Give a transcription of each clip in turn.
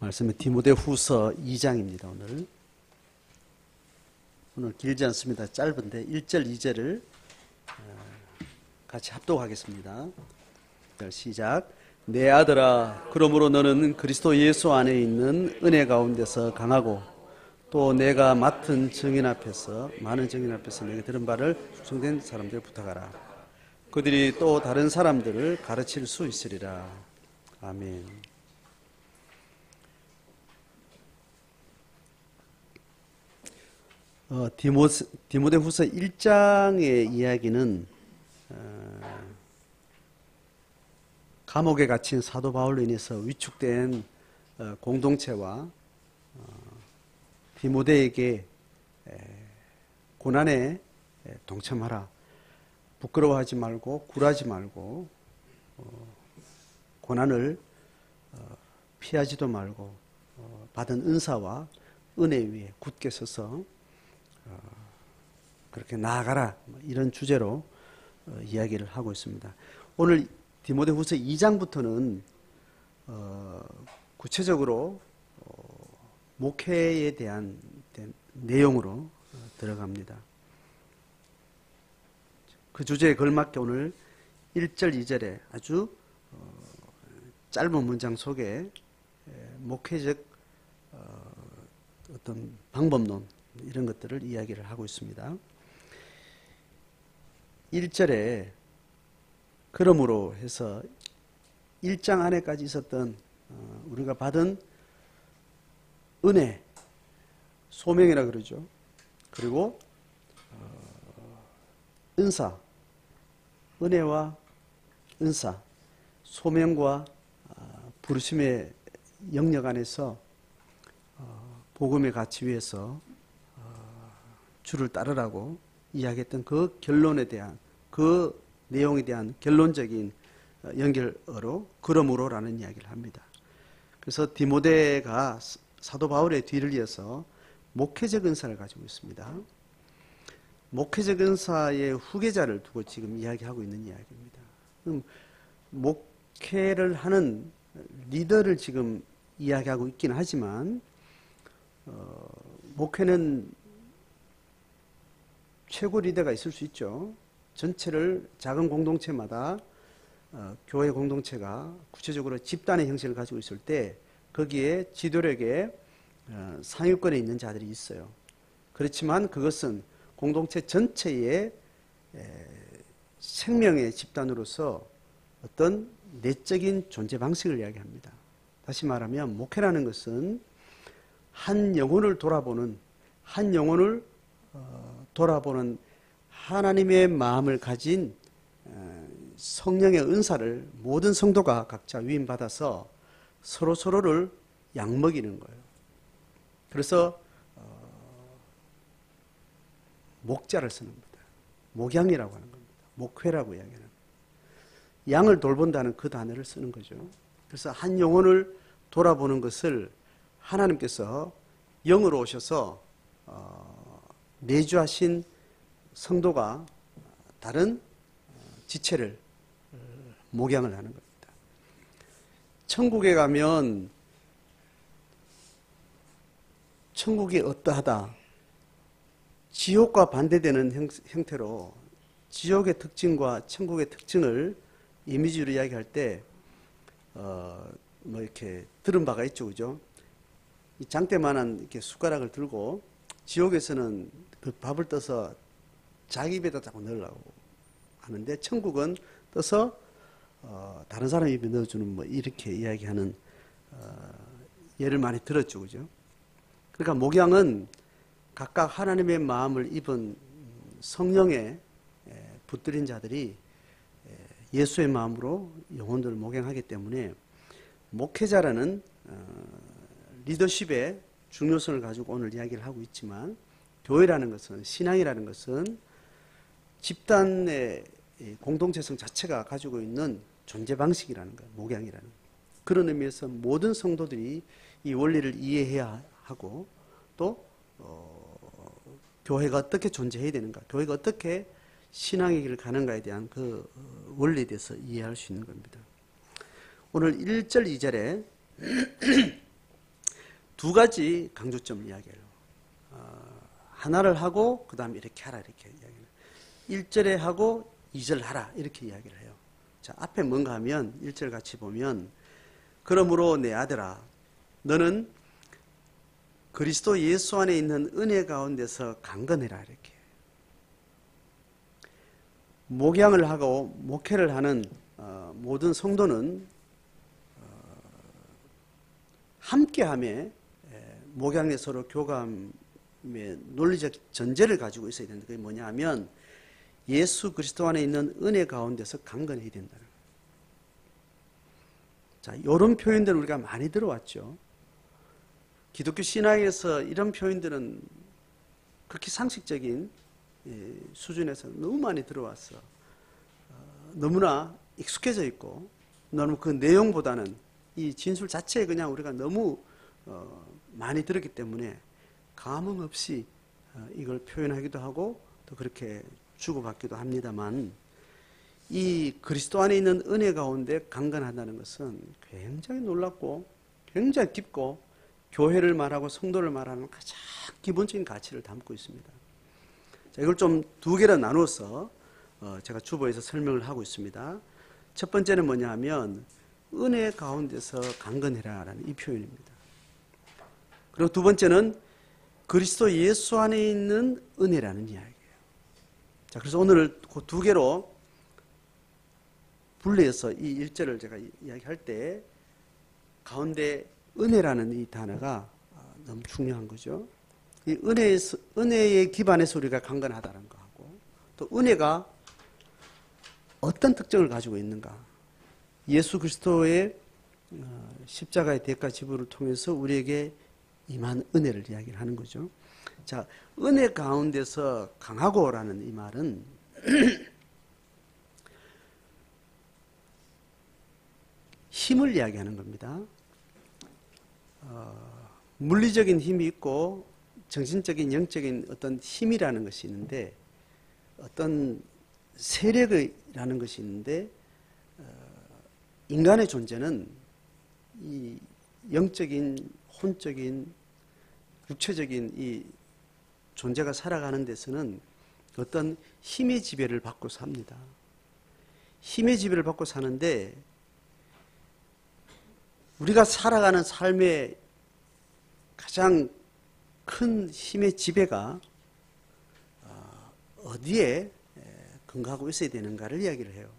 말씀은 디모데후서 2장입니다. 오늘 길지 않습니다. 짧은데 1절 2절을 같이 합독하겠습니다. 시작. 내 아들아, 그러므로 너는 그리스도 예수 안에 있는 은혜 가운데서 강하고 또 내가 맡은 증인 앞에서 많은 증인 앞에서 내게 들은 바를 숙성된 사람들 부탁하라. 그들이 또 다른 사람들을 가르칠 수 있으리라. 아멘. 디모데후서 1장의 이야기는 감옥에 갇힌 사도 바울로 인해서 위축된 공동체와 디모데에게 고난에 동참하라. 부끄러워하지 말고 굴하지 말고 고난을 피하지도 말고 받은 은사와 은혜 위에 굳게 서서 그렇게 나아가라, 이런 주제로 이야기를 하고 있습니다. 오늘 디모데후서 2장부터는 구체적으로 목회에 대한 내용으로 들어갑니다. 그 주제에 걸맞게 오늘 1절 2절에 아주 짧은 문장 속에 목회적 어떤 방법론, 이런 것들을 이야기를 하고 있습니다. 1절에 그러므로 해서 1장 안에까지 있었던 우리가 받은 은혜, 소명이라 그러죠. 그리고 은사, 은혜와 은사, 소명과 부르심의 영역 안에서 복음의 가치 위에서 주를 따르라고 이야기했던 그 결론에 대한, 그 내용에 대한 결론적인 연결어로 그러므로라는 이야기를 합니다. 그래서 디모데가 사도 바울의 뒤를 이어서 목회적 은사를 가지고 있습니다. 목회적 은사의 후계자를 두고 지금 이야기하고 있는 이야기입니다. 목회를 하는 리더를 지금 이야기하고 있긴 하지만 목회는 최고 리더가 있을 수 있죠. 전체를 작은 공동체마다 교회 공동체가 구체적으로 집단의 형식을 가지고 있을 때 거기에 지도력에 상위권에 있는 자들이 있어요. 그렇지만 그것은 공동체 전체의 생명의 집단으로서 어떤 내적인 존재 방식을 이야기합니다. 다시 말하면 목회라는 것은 한 영혼을 돌아보는 하나님의 마음을 가진 성령의 은사를 모든 성도가 각자 위임받아서 서로를 양먹이는 거예요. 그래서 목자를 쓰는 겁니다. 목양이라고 하는 겁니다. 목회라고 이야기하는 겁니다. 양을 돌본다는 그 단어를 쓰는 거죠. 그래서 한 영혼을 돌아보는 것을 하나님께서 영으로 오셔서 내주하신 성도가 다른 지체를 목양을 하는 겁니다. 천국에 가면 천국이 어떠하다, 지옥과 반대되는 형태로 지옥의 특징과 천국의 특징을 이미지로 이야기할 때 이렇게 들은 바가 있죠, 그죠? 이 장대만한 이렇게 숟가락을 들고 지옥에서는 그 밥을 떠서 자기 입에다 자꾸 넣으려고 하는데 천국은 떠서 다른 사람 입에 넣어주는 이렇게 이야기하는 예를 많이 들었죠, 그죠? 그러니까 목양은 각각 하나님의 마음을 입은 성령에 붙들린 자들이 예수의 마음으로 영혼들을 목양하기 때문에 목회자라는 리더십의 중요성을 가지고 오늘 이야기를 하고 있지만, 교회라는 것은, 신앙이라는 것은 집단의 공동체성 자체가 가지고 있는 존재 방식이라는 거예요. 목양이라는 거예요. 그런 의미에서 모든 성도들이 이 원리를 이해해야 하고, 또 교회가 어떻게 존재해야 되는가, 교회가 어떻게 신앙의 길을 가는가에 대한 그 원리에 대해서 이해할 수 있는 겁니다. 오늘 1절 2절에 두 가지 강조점을 이야기해요. 하나를 하고 그 다음에 이렇게 하라 이렇게 이야기해요. 1절에 하고 2절 하라 이렇게 이야기를 해요. 자, 앞에 뭔가 하면 1절 같이 보면 그러므로 내 아들아 너는 그리스도 예수 안에 있는 은혜 가운데서 강건해라 이렇게. 목양을 하고 목회를 하는 모든 성도는 함께함에 목양에 서로 교감의 논리적 전제를 가지고 있어야 되는데 그게 뭐냐 하면 예수 그리스도 안에 있는 은혜 가운데서 강건해야 된다는 거예요. 자, 이런 표현들을 우리가 많이 들어왔죠. 기독교 신학에서 이런 표현들은 그렇게 상식적인 수준에서 너무 많이 들어왔어. 너무나 익숙해져 있고 너무 그 내용보다는 이 진술 자체에 그냥 우리가 너무 많이 들었기 때문에 감흥 없이 이걸 표현하기도 하고 또 그렇게 주고받기도 합니다만 이 그리스도 안에 있는 은혜 가운데 강건하다는 것은 굉장히 놀랍고 굉장히 깊고 교회를 말하고 성도를 말하는 가장 기본적인 가치를 담고 있습니다. 자, 이걸 좀 두 개로 나누어서 제가 주보에서 설명을 하고 있습니다. 첫 번째는 뭐냐 하면 은혜 가운데서 강건해라라는 이 표현입니다. 그리고 두 번째는 그리스도 예수 안에 있는 은혜라는 이야기예요. 자, 그래서 오늘 그 두 개로 분리해서 이 1절을 제가 이야기할 때 가운데 은혜라는 이 단어가 너무 중요한 거죠. 이 은혜의 기반에서 우리가 강건하다는 거하고 또 은혜가 어떤 특징을 가지고 있는가. 예수 그리스도의 십자가의 대가 지불을 통해서 우리에게 임한 은혜를 이야기를 하는 거죠. 자, 은혜 가운데서 강하고라는 이 말은 힘을 이야기하는 겁니다. 물리적인 힘이 있고 정신적인 영적인 어떤 힘이라는 것이 있는데 어떤 세력이라는 것이 있는데 인간의 존재는 이 영적인 혼적인 육체적인 이 존재가 살아가는 데서는 어떤 힘의 지배를 받고 삽니다. 힘의 지배를 받고 사는데 우리가 살아가는 삶의 가장 큰 힘의 지배가 어디에 근거하고 있어야 되는가를 이야기를 해요.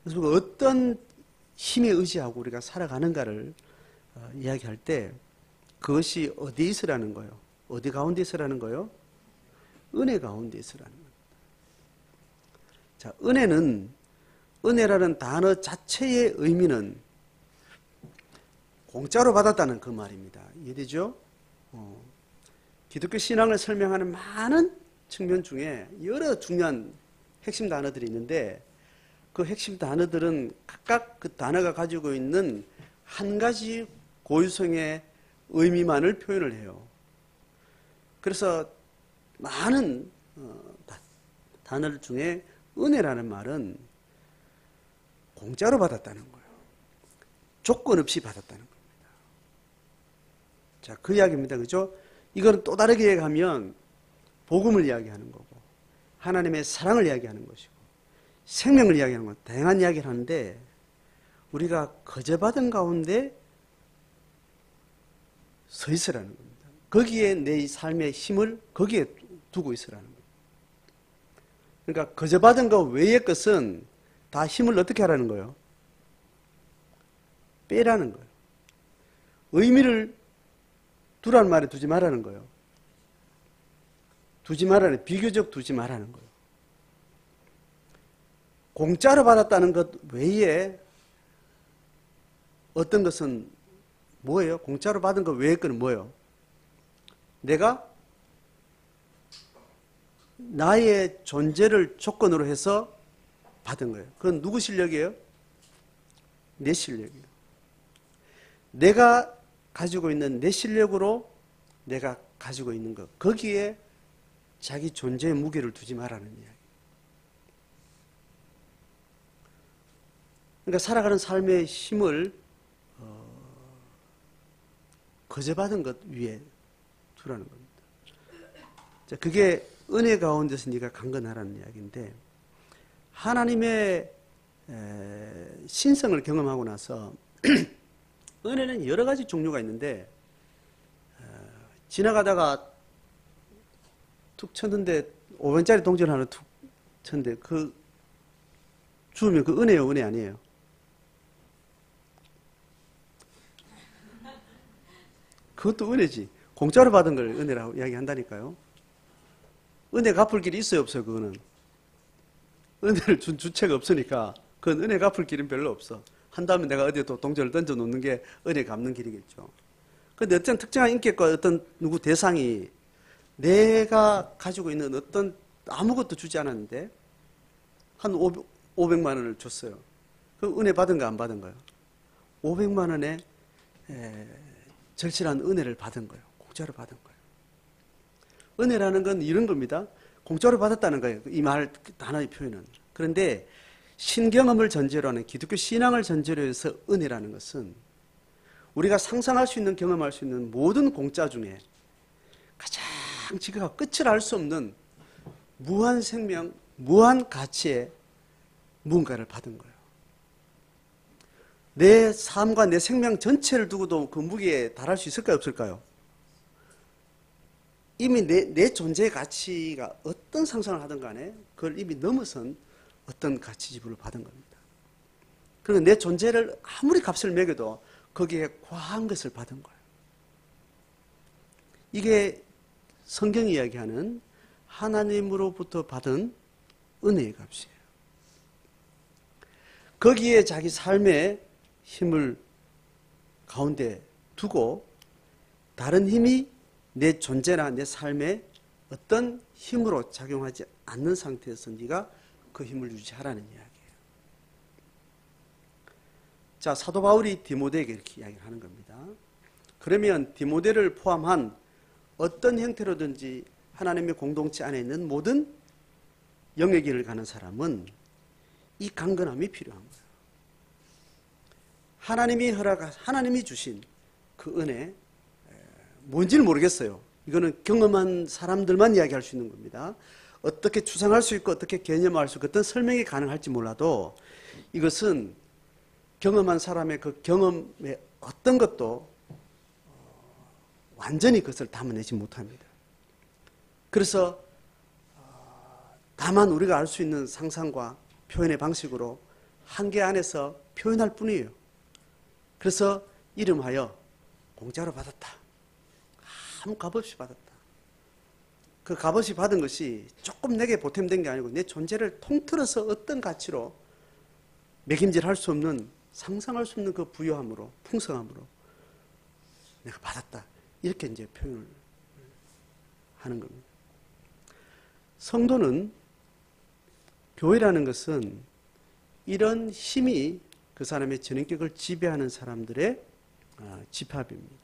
그래서 어떤 힘에 의지하고 우리가 살아가는가를 이야기할 때 그것이 어디에 있으라는 거예요? 어디 가운데 있으라는 거예요? 은혜 가운데 있으라는 거예요. 자, 은혜라는 단어 자체의 의미는 공짜로 받았다는 그 말입니다. 이해되죠? 기독교 신앙을 설명하는 많은 측면 중에 여러 중요한 핵심 단어들이 있는데 그 핵심 단어들은 각각 그 단어가 가지고 있는 한 가지 고유성의 의미만을 표현을 해요. 그래서 많은 단어들 중에 은혜라는 말은 공짜로 받았다는 거예요. 조건 없이 받았다는 겁니다. 자, 그 이야기입니다. 그죠? 이거는 또 다르게 얘기하면 복음을 이야기하는 거고 하나님의 사랑을 이야기하는 것이고 생명을 이야기하는 것, 다양한 이야기를 하는데 우리가 거저받은 가운데 서 있으라는 겁니다. 거기에 내 삶의 힘을 거기에 두고 있으라는 겁니다. 그러니까 거저받은 것 외의 것은 다 힘을 어떻게 하라는 거예요? 빼라는 거예요. 의미를 두라는 말에 두지 말라는 거예요. 두지 말라는, 비교적 두지 말라는 거예요. 공짜로 받았다는 것 외에 어떤 것은 뭐예요? 공짜로 받은 것 외의 것은 뭐예요? 내가 나의 존재를 조건으로 해서 받은 거예요. 그건 누구 실력이에요? 내 실력이에요. 내가 가지고 있는 내 실력으로 내가 가지고 있는 것, 거기에 자기 존재의 무게를 두지 말라는 이야기. 그러니까 살아가는 삶의 힘을 거저받은 것 위에 두라는 겁니다. 자, 그게 은혜 가운데서 네가 강건하라는 이야기인데, 하나님의 신성을 경험하고 나서 은혜는 여러 가지 종류가 있는데, 지나가다가 툭 쳤는데 500원짜리 동전 하나 툭 쳤는데 그 주우면 그 은혜요, 은혜 아니에요? 그것도 은혜지. 공짜로 받은 걸 은혜라고 이야기한다니까요. 은혜 갚을 길이 있어요, 없어요? 그거는 은혜를 준 주체가 없으니까 그건 은혜 갚을 길은 별로 없어. 한다면 내가 어디에 또 동전을 던져 놓는 게 은혜 갚는 길이겠죠. 그런데 어떤 특정한 인격과 어떤 누구 대상이 내가 가지고 있는 어떤 아무것도 주지 않았는데 한 500만 원을 줬어요. 그 은혜 받은 거 안 받은 거예요? 500만 원에 절실한 은혜를 받은 거예요. 공짜로 받은 거예요. 은혜라는 건 이런 겁니다. 공짜로 받았다는 거예요. 이 말 단어의 표현은. 그런데 신경험을 전제로 하는 기독교 신앙을 전제로 해서 은혜라는 것은 우리가 상상할 수 있는 경험할 수 있는 모든 공짜 중에 가장 지가 끝을 알 수 없는 무한 생명, 무한 가치의 무언가를 받은 거예요. 내 삶과 내 생명 전체를 두고도 그 무게에 달할 수 있을까요, 없을까요? 이미 내 존재의 가치가 어떤 상상을 하든 간에 그걸 이미 넘어선 어떤 가치 지불을 받은 겁니다. 그리고 내 존재를 아무리 값을 매겨도 거기에 과한 것을 받은 거예요. 이게 성경이 이야기하는 하나님으로부터 받은 은혜의 값이에요. 거기에 자기 삶의 힘을 가운데 두고 다른 힘이 내 존재나 내 삶에 어떤 힘으로 작용하지 않는 상태에서 네가 그 힘을 유지하라는 이야기예요. 자, 사도 바울이 디모데에게 이렇게 이야기를 하는 겁니다. 그러면 디모데를 포함한 어떤 형태로든지 하나님의 공동체 안에 있는 모든 영의 길을 가는 사람은 이 강건함이 필요한 거예요. 하나님이 주신 그 은혜, 뭔지는 모르겠어요. 이거는 경험한 사람들만 이야기할 수 있는 겁니다. 어떻게 추상할 수 있고 어떻게 개념할 수 있고 어떤 설명이 가능할지 몰라도 이것은 경험한 사람의 그 경험의 어떤 것도 완전히 그것을 담아내지 못합니다. 그래서 다만 우리가 알 수 있는 상상과 표현의 방식으로 한계 안에서 표현할 뿐이에요. 그래서 이름하여 공짜로 받았다. 아무 값없이 받았다. 그 값없이 받은 것이 조금 내게 보탬된 게 아니고 내 존재를 통틀어서 어떤 가치로 매김질할 수 없는 상상할 수 없는 그 부유함으로 풍성함으로 내가 받았다. 이렇게 이제 표현을 하는 겁니다. 성도는 교회라는 것은 이런 힘이 그 사람의 전인격을 지배하는 사람들의 집합입니다.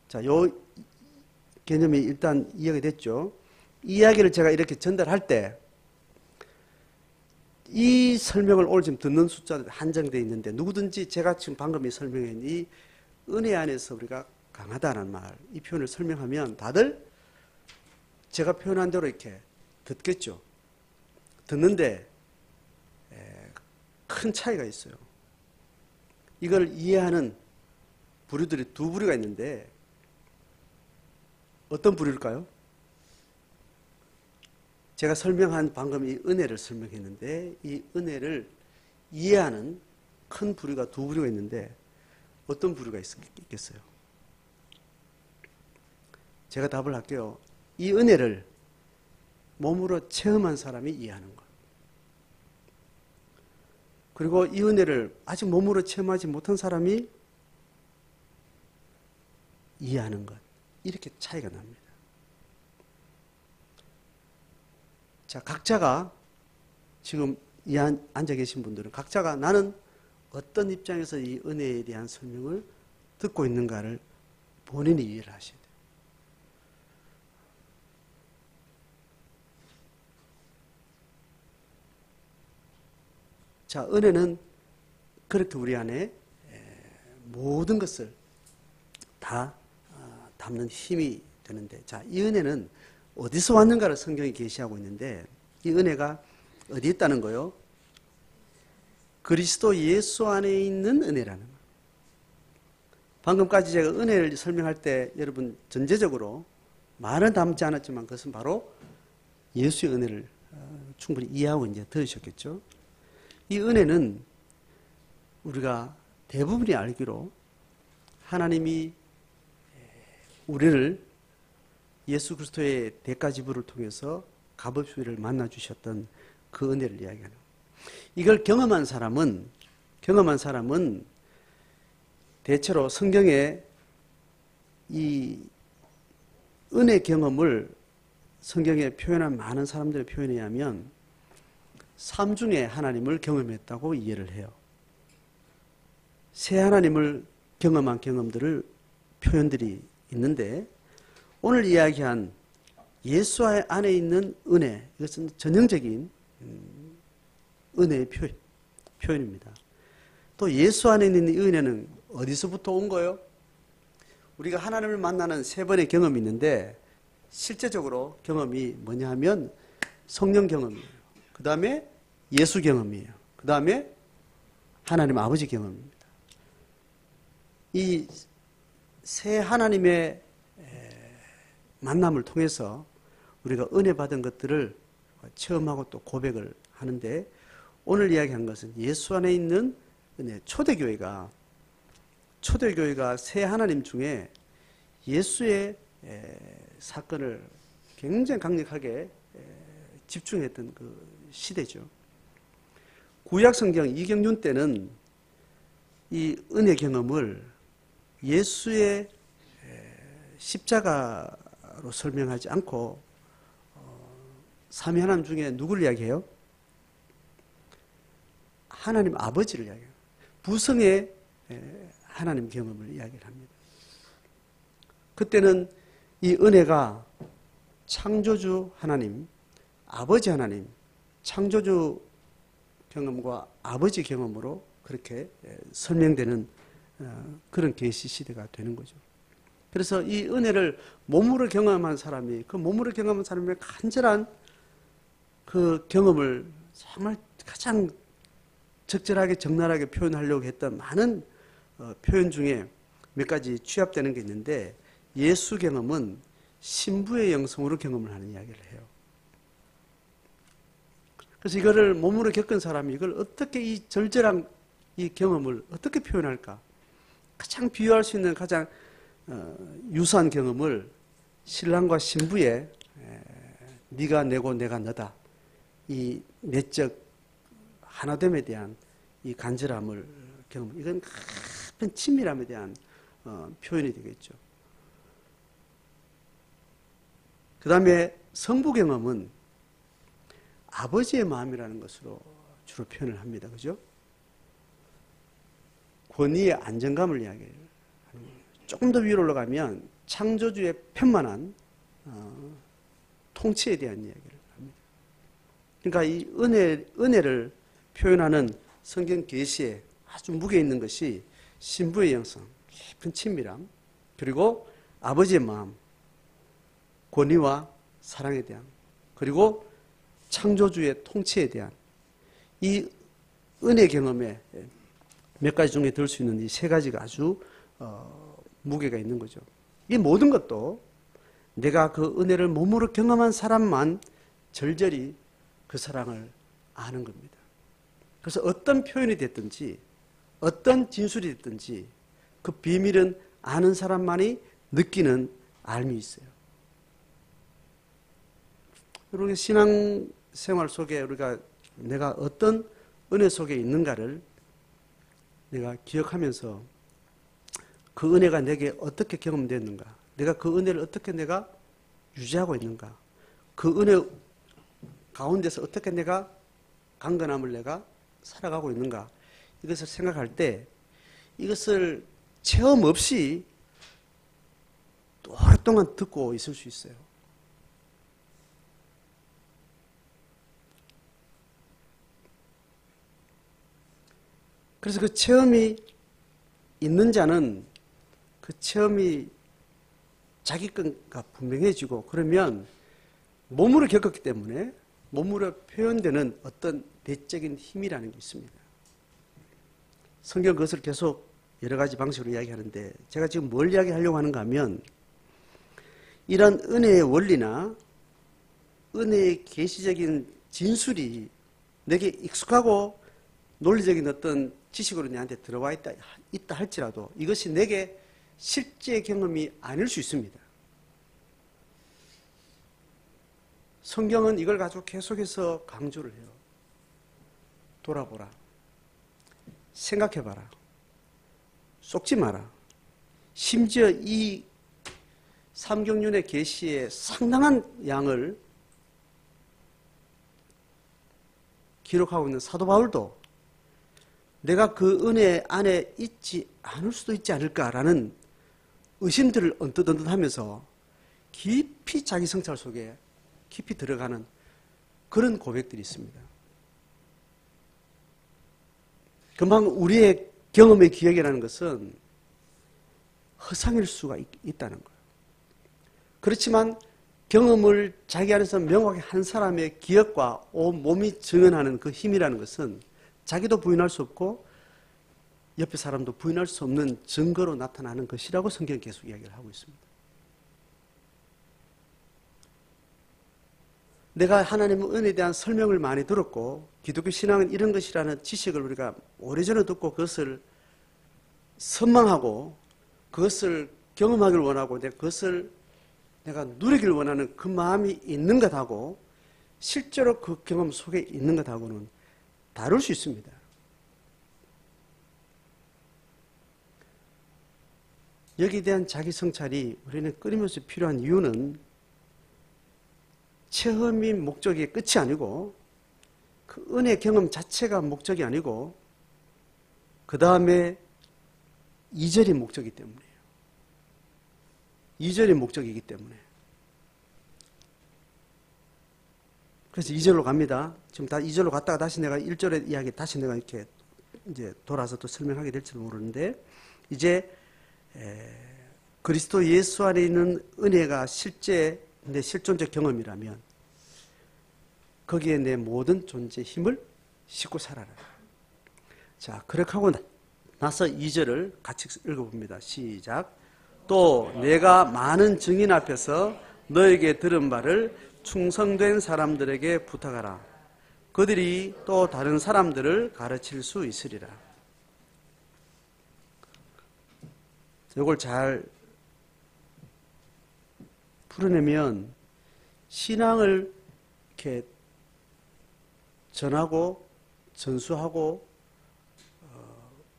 자, 요 개념이 일단 이해가 됐죠. 이 이야기를 제가 이렇게 전달할 때 이 설명을 오늘 지금 듣는 숫자도 한정되어 있는데 누구든지 제가 지금 방금 설명한 이 은혜 안에서 우리가 강하다는 말, 이 표현을 설명하면 다들 제가 표현한 대로 이렇게 듣겠죠. 듣는데 큰 차이가 있어요. 이걸 이해하는 부류들이 두 부류가 있는데 어떤 부류일까요? 제가 설명한 방금 이 은혜를 설명했는데 이 은혜를 이해하는 큰 부류가 두 부류가 있는데 어떤 부류가 있겠어요? 제가 답을 할게요. 이 은혜를 몸으로 체험한 사람이 이해하는 것. 그리고 이 은혜를 아직 몸으로 체험하지 못한 사람이 이해하는 것. 이렇게 차이가 납니다. 자, 각자가 지금 이 앉아 계신 분들은 각자가 나는 어떤 입장에서 이 은혜에 대한 설명을 듣고 있는가를 본인이 이해를 하셔야 돼요. 자, 은혜는 그렇게 우리 안에 모든 것을 다 담는 힘이 되는데, 자, 이 은혜는 어디서 왔는가를 성경이 계시하고 있는데, 이 은혜가 어디 있다는 거요? 그리스도 예수 안에 있는 은혜라는 거예요. 방금까지 제가 은혜를 설명할 때 여러분 전제적으로 말은 담지 않았지만 그것은 바로 예수의 은혜를 충분히 이해하고 이제 들으셨겠죠. 이 은혜는 우리가 대부분이 알기로 하나님이 우리를 예수 그리스도의 대가 지불을 통해서 값없이 우리를 만나 주셨던 그 은혜를 이야기하는 거예요. 이걸 경험한 사람은 대체로 성경에 이 은혜 경험을 성경에 표현한 많은 사람들의 표현에 의하면 삼중의 하나님을 경험했다고 이해를 해요. 새 하나님을 경험한 경험들을 표현들이 있는데, 오늘 이야기한 예수 안에 있는 은혜, 이것은 전형적인 은혜의 표현입니다. 또 예수 안에 있는 이 은혜는 어디서부터 온 거예요? 우리가 하나님을 만나는 세 번의 경험이 있는데, 실제적으로 경험이 뭐냐 하면 성령 경험이에요. 그 다음에 예수 경험이에요. 그 다음에 하나님 아버지 경험입니다. 이 세 하나님의 만남을 통해서 우리가 은혜 받은 것들을 체험하고 또 고백을 하는데, 오늘 이야기한 것은 예수 안에 있는 은혜. 초대교회가 새 하나님 중에 예수의 사건을 굉장히 강력하게 집중했던 그 시대죠. 구약성경 이경륜 때는 이 은혜 경험을 예수의 십자가로 설명하지 않고 삼위 하나님 중에 누구를 이야기해요? 하나님 아버지를 이야기해요. 부성의 하나님 경험을 이야기를 합니다. 그때는 이 은혜가 창조주 하나님, 아버지 하나님, 창조주 경험과 아버지 경험으로 그렇게 설명되는 그런 계시 시대가 되는 거죠. 그래서 이 은혜를 몸으로 경험한 사람이, 그 몸으로 경험한 사람의 간절한 그 경험을 정말 가장 적절하게 적나라하게 표현하려고 했던 많은 표현 중에 몇 가지 취합되는 게 있는데, 예수 경험은 신부의 영성으로 경험을 하는 이야기를 해요. 그래서 이거를 몸으로 겪은 사람이 이걸 어떻게 이 절절한 이 경험을 어떻게 표현할까? 가장 비유할 수 있는 가장 유사한 경험을 신랑과 신부의 네가 내고 내가 너다, 이 내적 하나됨에 대한 이 간절함을 경험, 이건 깊은 친밀함에 대한 표현이 되겠죠. 그 다음에 성부 경험은 아버지의 마음이라는 것으로 주로 표현을 합니다. 그죠? 권위의 안정감을 이야기해요. 조금 더 위로 올라가면 창조주의 편만한 통치에 대한 이야기를 합니다. 그러니까 이 은혜를 표현하는 성경 계시에 아주 무게 있는 것이 신부의 영성, 깊은 친밀함, 그리고 아버지의 마음, 권위와 사랑에 대한, 그리고 창조주의 통치에 대한 이 은혜 경험에 몇 가지 중에 들 수 있는 이 세 가지가 아주 무게가 있는 거죠. 이 모든 것도 내가 그 은혜를 몸으로 경험한 사람만 절절히 그 사랑을 아는 겁니다. 그래서 어떤 표현이 됐든지 어떤 진술이 됐든지 그 비밀은 아는 사람만이 느끼는 알미 있어요. 우리 신앙생활 속에 우리가 내가 어떤 은혜 속에 있는가를 내가 기억하면서 그 은혜가 내게 어떻게 경험됐는가, 내가 그 은혜를 어떻게 내가 유지하고 있는가, 그 은혜 가운데서 어떻게 내가 강건함을 내가 살아가고 있는가, 이것을 생각할 때 이것을 체험 없이 오랫동안 듣고 있을 수 있어요. 그래서 그 체험이 있는 자는 그 그 체험이 자기 것과 분명해지고, 그러면 몸으로 겪었기 때문에 몸으로 표현되는 어떤 내적인 힘이라는 게 있습니다. 성경 그것을 계속 여러 가지 방식으로 이야기하는데, 제가 지금 뭘 이야기하려고 하는가 하면, 이런 은혜의 원리나 은혜의 계시적인 진술이 내게 익숙하고 논리적인 어떤 지식으로 내한테 들어와 있다 할지라도 이것이 내게 실제 경험이 아닐 수 있습니다. 성경은 이걸 가지고 계속해서 강조를 해요. 돌아보라. 생각해봐라. 속지 마라. 심지어 이 삼경륜의 계시의 상당한 양을 기록하고 있는 사도 바울도 내가 그 은혜 안에 있지 않을 수도 있지 않을까라는 의심들을 언뜻 하면서 깊이 자기 성찰 속에 깊이 들어가는 그런 고백들이 있습니다. 금방 우리의 경험의 기억이라는 것은 허상일 수가 있다는 거예요. 그렇지만 경험을 자기 안에서 명확히 한 사람의 기억과 온 몸이 증언하는 그 힘이라는 것은 자기도 부인할 수 없고 옆에 사람도 부인할 수 없는 증거로 나타나는 것이라고 성경은 계속 이야기를 하고 있습니다. 내가 하나님의 은혜에 대한 설명을 많이 들었고 기독교 신앙은 이런 것이라는 지식을 우리가 오래전에 듣고 그것을 선망하고 그것을 경험하기를 원하고 그것을 내가 누리기를 원하는 그 마음이 있는 것하고 실제로 그 경험 속에 있는 것하고는 다를 수 있습니다. 여기에 대한 자기 성찰이 우리는 끊임없이 필요한 이유는 체험이 목적이 끝이 아니고 그 은혜 경험 자체가 목적이 아니고 그 다음에 2절이 목적이기 때문이에요. 2절이 목적이기 때문에. 그래서 2절로 갑니다. 지금 다 2절로 갔다가 다시 내가 1절의 이야기 다시 내가 이렇게 이제 돌아서 또 설명하게 될지도 모르는데, 이제 그리스도 예수 안에 있는 은혜가 실제 내 실존적 경험이라면 거기에 내 모든 존재의 힘을 싣고 살아라. 자, 그렇게 하고 나서 2절을 같이 읽어봅니다. 시작. 또 내가 많은 증인 앞에서 너에게 들은 바를 충성된 사람들에게 부탁하라. 그들이 또 다른 사람들을 가르칠 수 있으리라. 이걸 잘 풀어내면 신앙을 이렇게 전하고 전수하고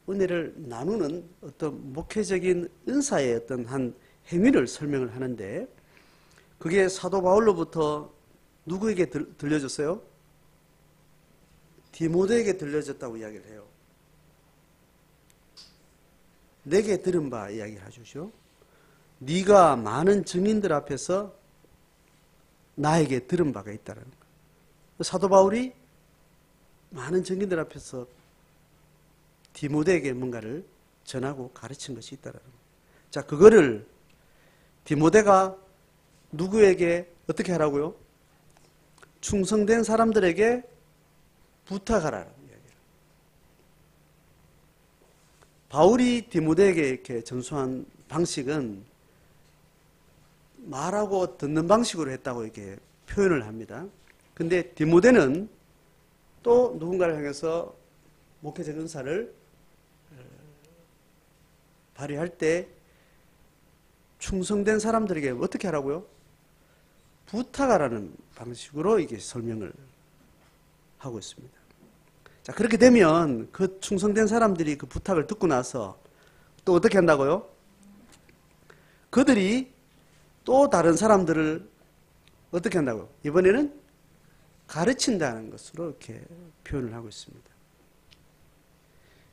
은혜를 나누는 어떤 목회적인 은사의 어떤 한 행위를 설명을 하는데, 그게 사도 바울로부터 누구에게 들려졌어요? 디모데에게 들려졌다고 이야기를 해요. 내게 들은 바 이야기를 하시죠. 네가 많은 증인들 앞에서 나에게 들은 바가 있다는 거예요. 사도 바울이 많은 증인들 앞에서 디모데에게 뭔가를 전하고 가르친 것이 있다는 거예요. 자, 그거를 디모데가 누구에게 어떻게 하라고요? 충성된 사람들에게 부탁하라는 이야기예요. 바울이 디모데에게 이렇게 전수한 방식은 말하고 듣는 방식으로 했다고 이렇게 표현을 합니다. 근데 디모데는 또 누군가를 향해서 목회적 은사를 발휘할 때 충성된 사람들에게 어떻게 하라고요? 부탁하라는 방식으로 이게 설명을 하고 있습니다. 자, 그렇게 되면 그 충성된 사람들이 그 부탁을 듣고 나서 또 어떻게 한다고요? 그들이 또 다른 사람들을 어떻게 한다고요? 이번에는 가르친다는 것으로 이렇게 표현을 하고 있습니다.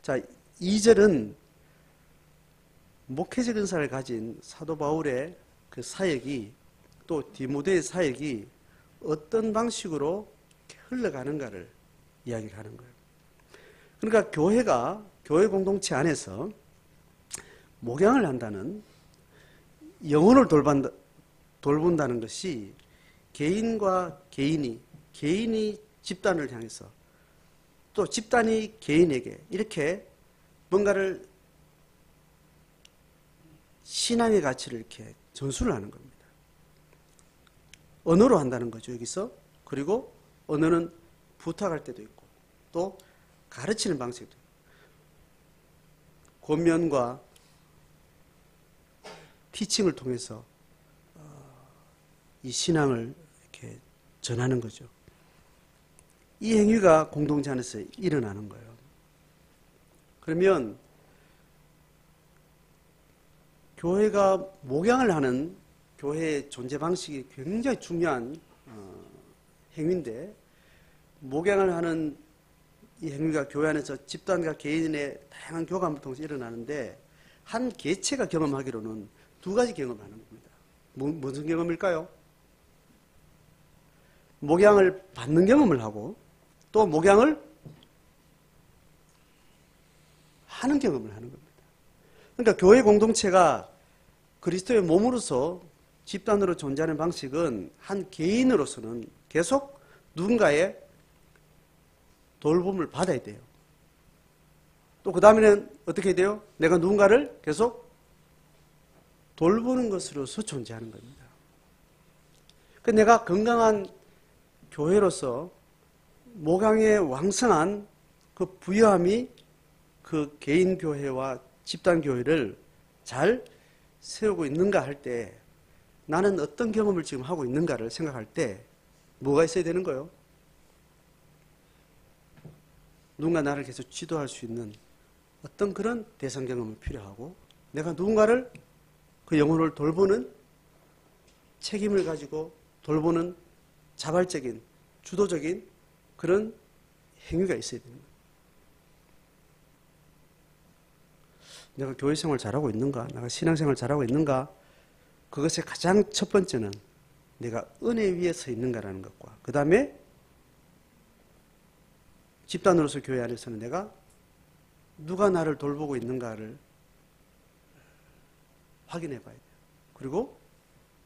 자, 2절은 목회적 은사를 가진 사도 바울의 그 사역이 또 디모데의 사역이 어떤 방식으로 흘러가는가를 이야기를 하는 거예요. 그러니까 교회 공동체 안에서 목양을 한다는, 영혼을 돌본다는 것이 개인과 개인이 집단을 향해서, 또 집단이 개인에게 이렇게 뭔가를, 신앙의 가치를 이렇게 전수를 하는 겁니다. 언어로 한다는 거죠, 여기서. 그리고 언어는 부탁할 때도 있고, 또 가르치는 방식도 있고, 권면과 티칭을 통해서 이 신앙을 이렇게 전하는 거죠. 이 행위가 공동체 안에서 일어나는 거예요. 그러면 교회가 목양을 하는 교회의 존재 방식이 굉장히 중요한 행위인데, 목양을 하는 이 행위가 교회 안에서 집단과 개인의 다양한 교감을 통해서 일어나는데, 한 개체가 경험하기로는 두 가지 경험을 하는 겁니다. 무슨 경험일까요? 목양을 받는 경험을 하고, 또 목양을 하는 경험을 하는 겁니다. 그러니까 교회 공동체가 그리스도의 몸으로서 집단으로 존재하는 방식은 한 개인으로서는 계속 누군가의 돌봄을 받아야 돼요. 또 그 다음에는 어떻게 돼요? 내가 누군가를 계속 돌보는 것으로서 존재하는 겁니다. 그 내가 건강한 교회로서 목양의 왕성한 그 부여함이 그 개인 교회와 집단 교회를 잘 세우고 있는가 할 때, 나는 어떤 경험을 지금 하고 있는가를 생각할 때 뭐가 있어야 되는 거예요? 누군가 나를 계속 지도할 수 있는 어떤 그런 대상 경험이 필요하고, 내가 누군가를, 그 영혼을 돌보는 책임을 가지고 돌보는 자발적인, 주도적인 그런 행위가 있어야 됩니다. 내가 교회 생활 잘하고 있는가? 내가 신앙생활 잘하고 있는가? 그것의 가장 첫 번째는 내가 은혜 위에 서 있는가라는 것과, 그 다음에 집단으로서 교회 안에서는 내가 누가 나를 돌보고 있는가를 확인해 봐야 돼요. 그리고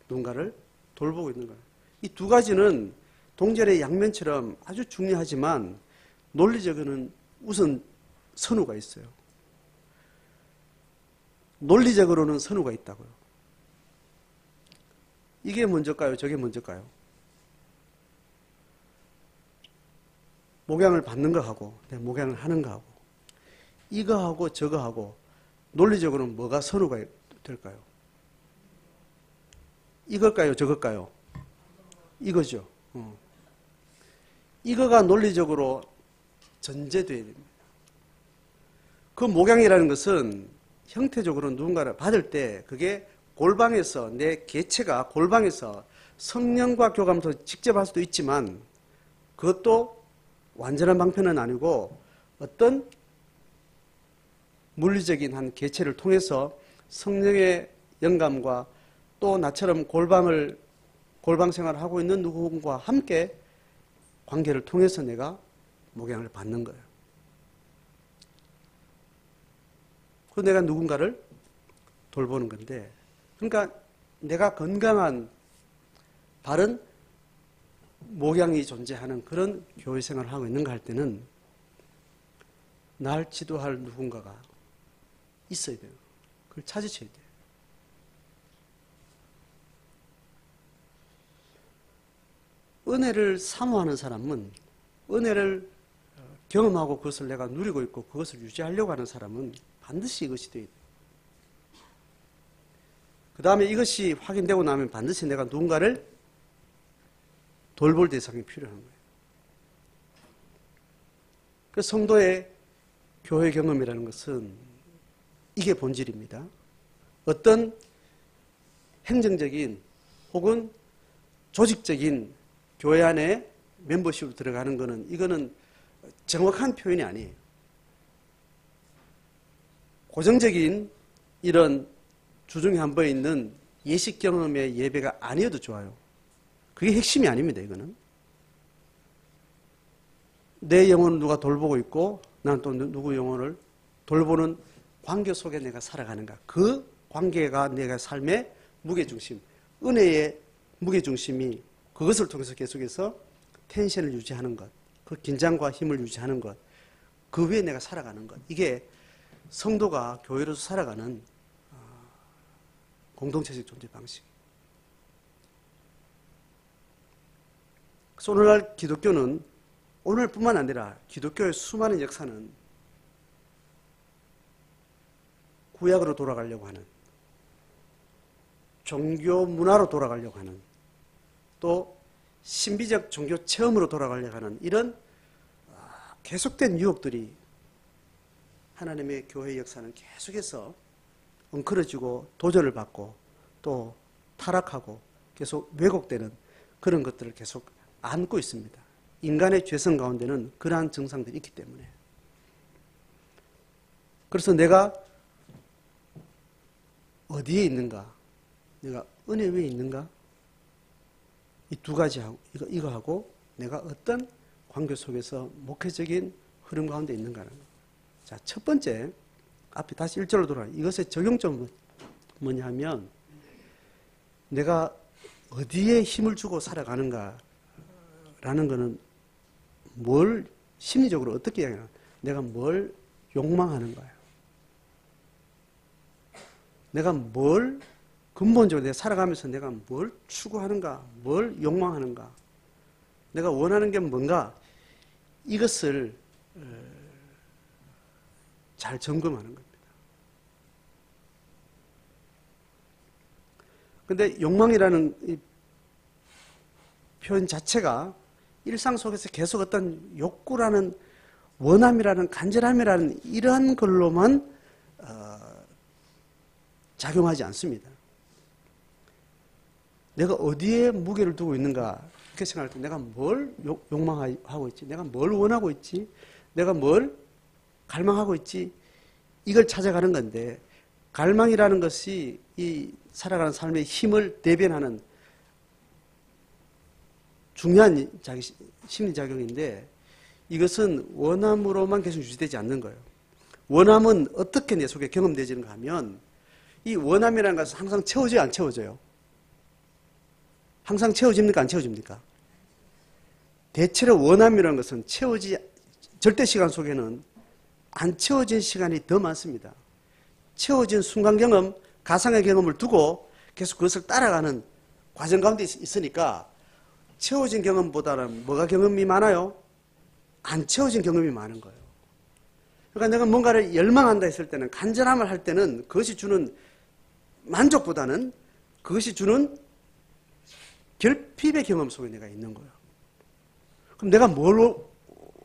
누군가를 돌보고 있는가. 이 두 가지는 동전의 양면처럼 아주 중요하지만 논리적으로는 우선 선후가 있어요. 논리적으로는 선후가 있다고요. 이게 먼저일까요? 저게 먼저일까요? 목양을 받는 거하고 목양을 하는 거하고, 이거하고 저거하고 논리적으로는 뭐가 선후가 될까요? 이걸까요? 저걸까요? 이거죠. 이거가 논리적으로 전제돼야 됩니다. 그 목양이라는 것은 형태적으로 누군가를 받을 때 그게 골방에서, 내 개체가 골방에서 성령과 교감도 직접 할 수도 있지만, 그것도 완전한 방편은 아니고 어떤 물리적인 한 개체를 통해서 성령의 영감과, 또 나처럼 골방 생활을 하고 있는 누군가와 함께 관계를 통해서 내가 목양을 받는 거예요. 그 내가 누군가를 돌보는 건데, 그러니까 내가 건강한 바른 목양이 존재하는 그런 교회 생활을 하고 있는가 할 때는 날 지도할 누군가가 있어야 돼요. 그걸 찾으셔야 돼요. 은혜를 사모하는 사람은, 은혜를 경험하고 그것을 내가 누리고 있고 그것을 유지하려고 하는 사람은 반드시 이것이 돼야 돼요. 그 다음에 이것이 확인되고 나면 반드시 내가 누군가를 돌볼 대상이 필요한 거예요. 그 성도의 교회 경험이라는 것은 이게 본질입니다. 어떤 행정적인 혹은 조직적인 교회 안에 멤버십으로 들어가는 거는, 이거는 정확한 표현이 아니에요. 고정적인 이런 주중에 한 번 있는 예식 경험의 예배가 아니어도 좋아요. 그게 핵심이 아닙니다, 이거는. 내 영혼을 누가 돌보고 있고, 난 또 누구 영혼을 돌보는 관계 속에 내가 살아가는가. 그 관계가 내가 삶의 무게중심, 은혜의 무게중심이 그것을 통해서 계속해서 텐션을 유지하는 것, 그 긴장과 힘을 유지하는 것, 그 위에 내가 살아가는 것. 이게 성도가 교회로서 살아가는 공동체적 존재 방식. 그래서 오늘날 기독교는 오늘뿐만 아니라 기독교의 수많은 역사는 구약으로 돌아가려고 하는, 종교 문화로 돌아가려고 하는, 또 신비적 종교 체험으로 돌아가려고 하는 이런 계속된 유혹들이 하나님의 교회 역사는 계속해서 엉클어지고 도전을 받고 또 타락하고 계속 왜곡되는 그런 것들을 계속 안고 있습니다. 인간의 죄성 가운데는 그러한 증상들이 있기 때문에. 그래서 내가 어디에 있는가? 내가 은혜 위에 있는가? 이 두 가지 하고, 이거 하고 내가 어떤 관계 속에서 목회적인 흐름 가운데 있는가는. 자, 첫 번째, 앞에 다시 1절로 돌아가. 이것의 적용점은 뭐냐 하면, 내가 어디에 힘을 주고 살아가는가 라는 거는 뭘 심리적으로 어떻게 하냐. 내가 뭘 욕망하는 거예요. 내가 뭘 근본적으로 내가 살아가면서 내가 뭘 추구하는가, 뭘 욕망하는가, 내가 원하는 게 뭔가, 이것을 잘 점검하는 겁니다. 근데 욕망이라는 이 표현 자체가 일상 속에서 계속 어떤 욕구라는, 원함이라는, 간절함이라는 이러한 걸로만 작용하지 않습니다. 내가 어디에 무게를 두고 있는가 이렇게 생각할 때 내가 뭘 욕망하고 있지, 내가 뭘 원하고 있지, 내가 뭘 갈망하고 있지, 이걸 찾아가는 건데, 갈망이라는 것이 이 살아가는 삶의 힘을 대변하는 중요한 심리작용인데, 이것은 원함으로만 계속 유지되지 않는 거예요. 원함은 어떻게 내 속에 경험되지는가 하면, 이 원함이라는 것은 항상 채워져요, 안 채워져요? 항상 채워집니까, 안 채워집니까? 대체로 원함이라는 것은 절대 시간 속에는 안 채워진 시간이 더 많습니다. 채워진 순간 경험, 가상의 경험을 두고 계속 그것을 따라가는 과정 가운데 있으니까 채워진 경험보다는 뭐가 경험이 많아요? 안 채워진 경험이 많은 거예요. 그러니까 내가 뭔가를 열망한다 했을 때는, 간절함을 할 때는 그것이 주는 만족보다는 그것이 주는 결핍의 경험 속에 내가 있는 거예요. 그럼 내가 뭘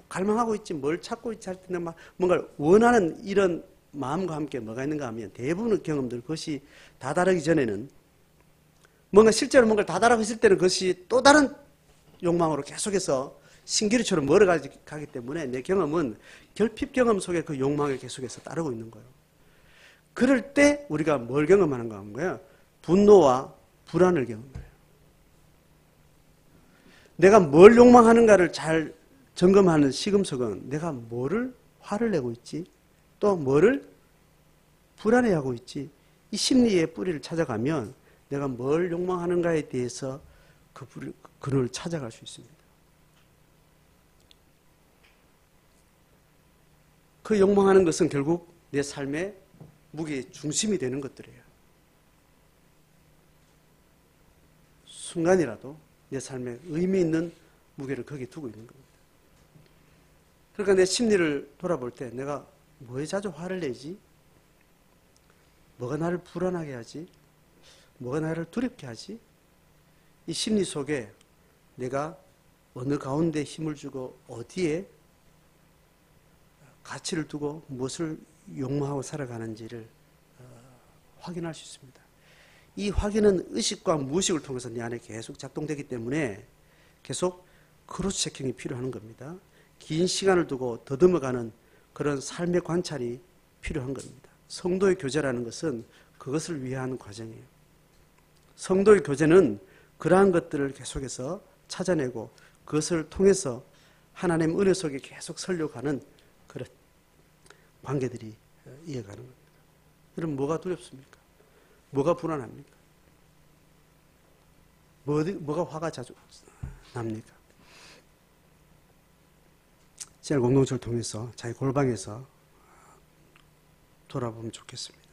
갈망하고 있지, 뭘 찾고 있지 할 때 내가 뭔가를 원하는 이런 마음과 함께 뭐가 있는가 하면, 대부분의 경험들, 그것이 다다르기 전에는, 뭔가 실제로 뭔가를 다다르고 있을 때는 그것이 또 다른 욕망으로 계속해서 신기루처럼 멀어가기 때문에 내 경험은 결핍 경험 속에 그 욕망을 계속해서 따르고 있는 거예요. 그럴 때 우리가 뭘 경험하는가 하는 거예요? 분노와 불안을 경험해요. 내가 뭘 욕망하는가를 잘 점검하는 시금석은 내가 뭐를 화를 내고 있지, 또 뭐를 불안해하고 있지, 이 심리의 뿌리를 찾아가면 내가 뭘 욕망하는가에 대해서 그 근원을 찾아갈 수 있습니다. 그 욕망하는 것은 결국 내 삶의 무게의 중심이 되는 것들이에요. 순간이라도 내 삶에 의미 있는 무게를 거기에 두고 있는 겁니다. 그러니까 내 심리를 돌아볼 때 내가 뭐에 자주 화를 내지? 뭐가 나를 불안하게 하지? 뭐가 나를 두렵게 하지? 이 심리 속에 내가 어느 가운데 힘을 주고 어디에 가치를 두고 무엇을 욕망하고 살아가는지를 확인할 수 있습니다. 이 확인은 의식과 무의식을 통해서 내 안에 계속 작동되기 때문에 계속 크로스 체킹이 필요한 겁니다. 긴 시간을 두고 더듬어가는 그런 삶의 관찰이 필요한 겁니다. 성도의 교제라는 것은 그것을 위한 과정이에요. 성도의 교제는 그러한 것들을 계속해서 찾아내고 그것을 통해서 하나님 은혜 속에 계속 설려가는 그런 관계들이 이어가는 겁니다. 그럼 뭐가 두렵습니까? 뭐가 불안합니까? 뭐가 화가 자주 납니까? CR 공동체를 통해서 자기 골방에서 돌아보면 좋겠습니다.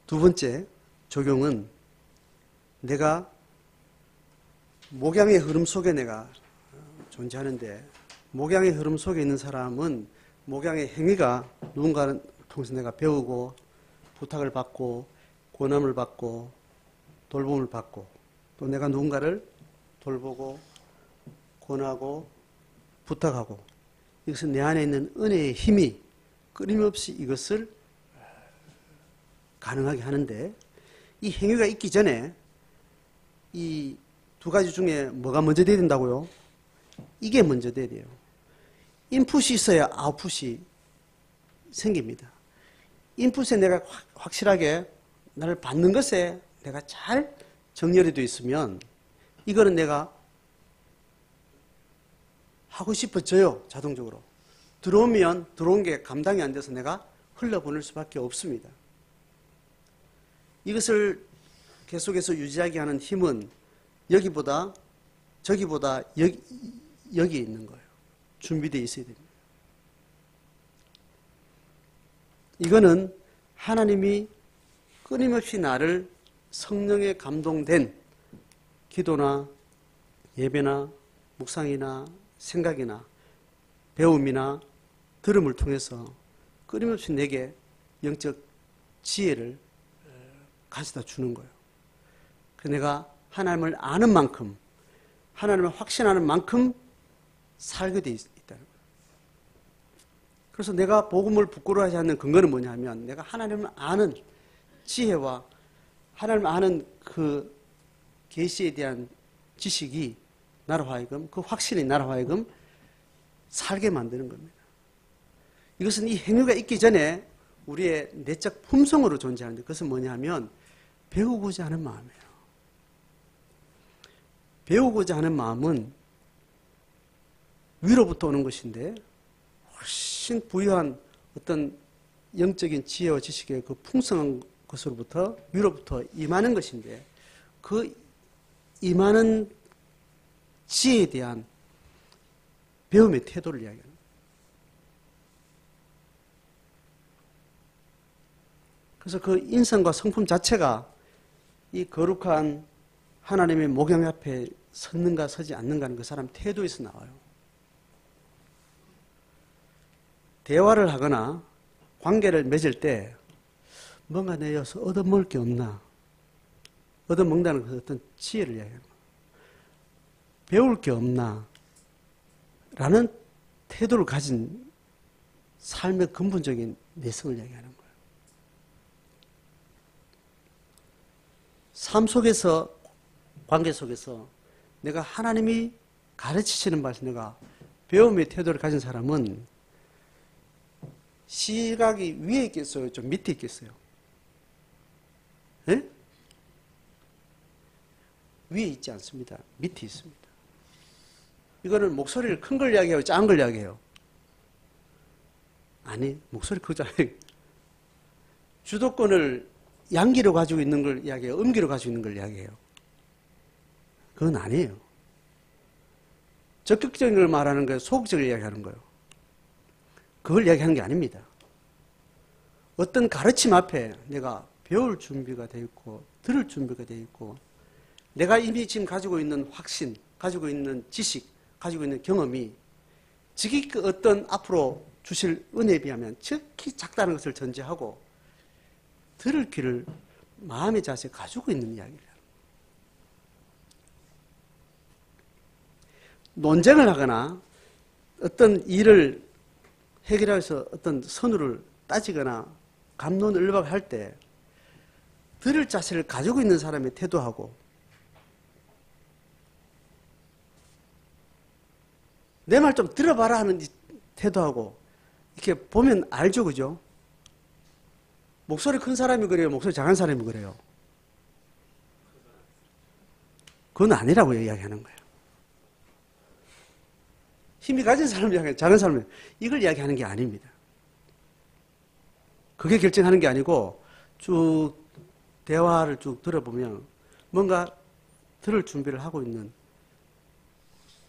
두 번째 적용은 내가 목양의 흐름 속에 내가 존재하는데, 목양의 흐름 속에 있는 사람은 목양의 행위가 누군가를 통해서 내가 배우고 부탁을 받고 권함을 받고 돌봄을 받고, 또 내가 누군가를 돌보고 권하고 부탁하고, 이것은 내 안에 있는 은혜의 힘이 끊임없이 이것을 가능하게 하는데, 이 행위가 있기 전에 이 두 가지 중에 뭐가 먼저 돼야 된다고요? 이게 먼저 돼야 돼요. 인풋이 있어야 아웃풋이 생깁니다. 인풋에 내가 확실하게 나를 받는 것에 내가 잘 정렬이 되어 있으면 이거는 내가 하고 싶어져요. 자동적으로. 들어오면 들어온 게 감당이 안 돼서 내가 흘러보낼 수밖에 없습니다. 이것을 계속해서 유지하게 하는 힘은 여기보다 저기보다 여기에 있는 거예요. 준비되어 있어야 됩니다. 이거는 하나님이 끊임없이 나를 성령에 감동된 기도나 예배나 묵상이나 생각이나 배움이나 들음을 통해서 끊임없이 내게 영적 지혜를 가져다 주는 거예요. 그래서 내가 하나님을 아는 만큼, 하나님을 확신하는 만큼 살게 돼 있다는 거예요. 그래서 내가 복음을 부끄러워하지 않는 근거는 뭐냐면, 내가 하나님을 아는 지혜와 하나님을 아는 그 계시에 대한 지식이 나로 하여금, 그 확신이 나로 하여금 살게 만드는 겁니다. 이것은 이 행위가 있기 전에 우리의 내적 품성으로 존재하는데, 그것은 뭐냐면 배우고자 하는 마음이에요. 배우고자 하는 마음은 위로부터 오는 것인데, 훨씬 부유한 어떤 영적인 지혜와 지식의 그 풍성한 것으로부터 위로부터 임하는 것인데, 그 임하는 지혜에 대한 배움의 태도를 이야기합니다. 그래서 그 인성과 성품 자체가 이 거룩한 하나님의 목양 앞에 섰는가 서지 않는가는 그 사람 태도에서 나와요. 대화를 하거나 관계를 맺을 때 뭔가 내 여기서 얻어먹을 게 없나, 얻어먹는다는 그 어떤 지혜를 이야기합니다. 배울 게 없나 라는 태도를 가진 삶의 근본적인 내성을 이야기하는 거예요. 삶 속에서, 관계 속에서 내가 하나님이 가르치시는 바에서 내가 배움의 태도를 가진 사람은 시각이 위에 있겠어요? 좀 밑에 있겠어요? 네? 위에 있지 않습니다. 밑에 있습니다. 이거는 목소리를 큰 걸 이야기해요? 작은 걸 이야기해요? 아니, 목소리 크잖아요. 주도권을 양기로 가지고 있는 걸 이야기해요? 음기로 가지고 있는 걸 이야기해요? 그건 아니에요. 적극적인 걸 말하는 거예요? 소극적을 이야기하는 거예요? 그걸 이야기하는 게 아닙니다. 어떤 가르침 앞에 내가 배울 준비가 되어 있고 들을 준비가 되어 있고, 내가 이미 지금 가지고 있는 확신, 가지고 있는 지식, 가지고 있는 경험이 지극히 그 어떤 앞으로 주실 은혜에 비하면 지극히 작다는 것을 전제하고 들을 귀를 마음의 자세에 가지고 있는 이야기예요. 논쟁을 하거나 어떤 일을 해결하기 위해서 어떤 선우를 따지거나 갑론을박을 할 때 들을 자세를 가지고 있는 사람의 태도하고, 내 말 좀 들어봐라 하는 태도하고 이렇게 보면 알죠, 그죠? 목소리 큰 사람이 그래요? 목소리 작은 사람이 그래요? 그건 아니라고 이야기하는 거예요. 힘이 가진 사람이 이야기해요? 작은 사람이 이걸 이야기하는 게 아닙니다. 그게 결정하는 게 아니고 쭉 대화를 쭉 들어보면 뭔가 들을 준비를 하고 있는,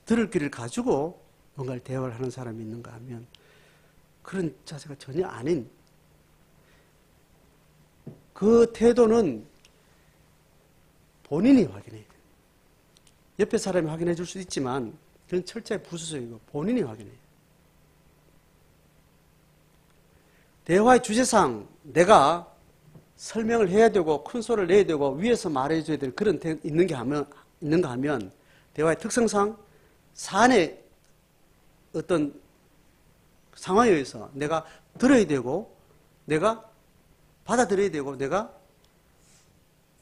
들을 길을 가지고 뭔가를 대화를 하는 사람이 있는가 하면 그런 자세가 전혀 아닌, 그 태도는 본인이 확인해야 돼요. 옆에 사람이 확인해 줄 수도 있지만 그건 철저히 부수적이고 본인이 확인해요. 대화의 주제상 내가 설명을 해야 되고 큰 소리를 내야 되고 위에서 말해줘야 될 그런 있는가 하면 대화의 특성상 사안의 어떤 상황에 의해서 내가 들어야 되고 내가 받아들여야 되고 내가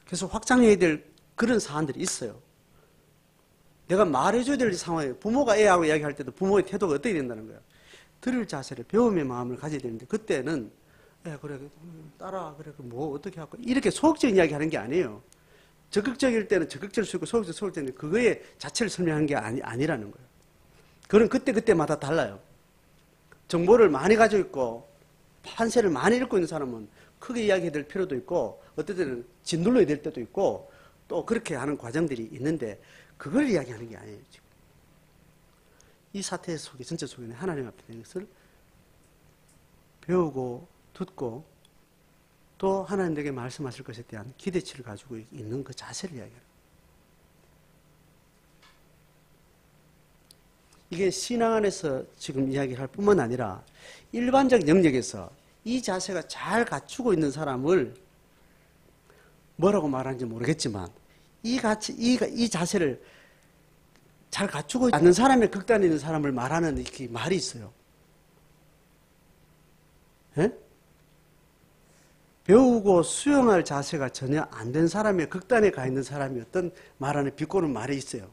계속 확장해야 될 그런 사안들이 있어요. 내가 말해줘야 될 상황에 부모가 애하고 이야기할 때도 부모의 태도가 어떻게 된다는 거예요. 들을 자세를 배움의 마음을 가져야 되는데 그때는 그래 따라 그래 뭐 어떻게 할까 이렇게 소극적인 이야기 하는 게 아니에요. 적극적일 때는 적극적일 수 있고 소극적일 때는 그거의 자체를 설명하는 게 아니라는 거예요. 그건 그때마다 달라요. 정보를 많이 가지고 있고 판세를 많이 읽고 있는 사람은 크게 이야기해야 될 필요도 있고 어떨 때는 짓눌러야 될 때도 있고 또 그렇게 하는 과정들이 있는데 그걸 이야기하는 게 아니에요. 지금. 이 사태 속에 전체 속에는 하나님 앞에 있는 것을 배우고 듣고 또 하나님에게 말씀하실 것에 대한 기대치를 가지고 있는 그 자세를 이야기해요. 이게 신앙 안에서 지금 이야기할 뿐만 아니라 일반적 영역에서 이 자세가 잘 갖추고 있는 사람을 뭐라고 말하는지 모르겠지만 이 자세를 잘 갖추고 않는 사람의 극단에 있는 사람을 말하는 이렇게 말이 있어요. 예? 배우고 수용할 자세가 전혀 안 된 사람의 극단에 가 있는 사람이 어떤 말하는 비꼬는 말이 있어요.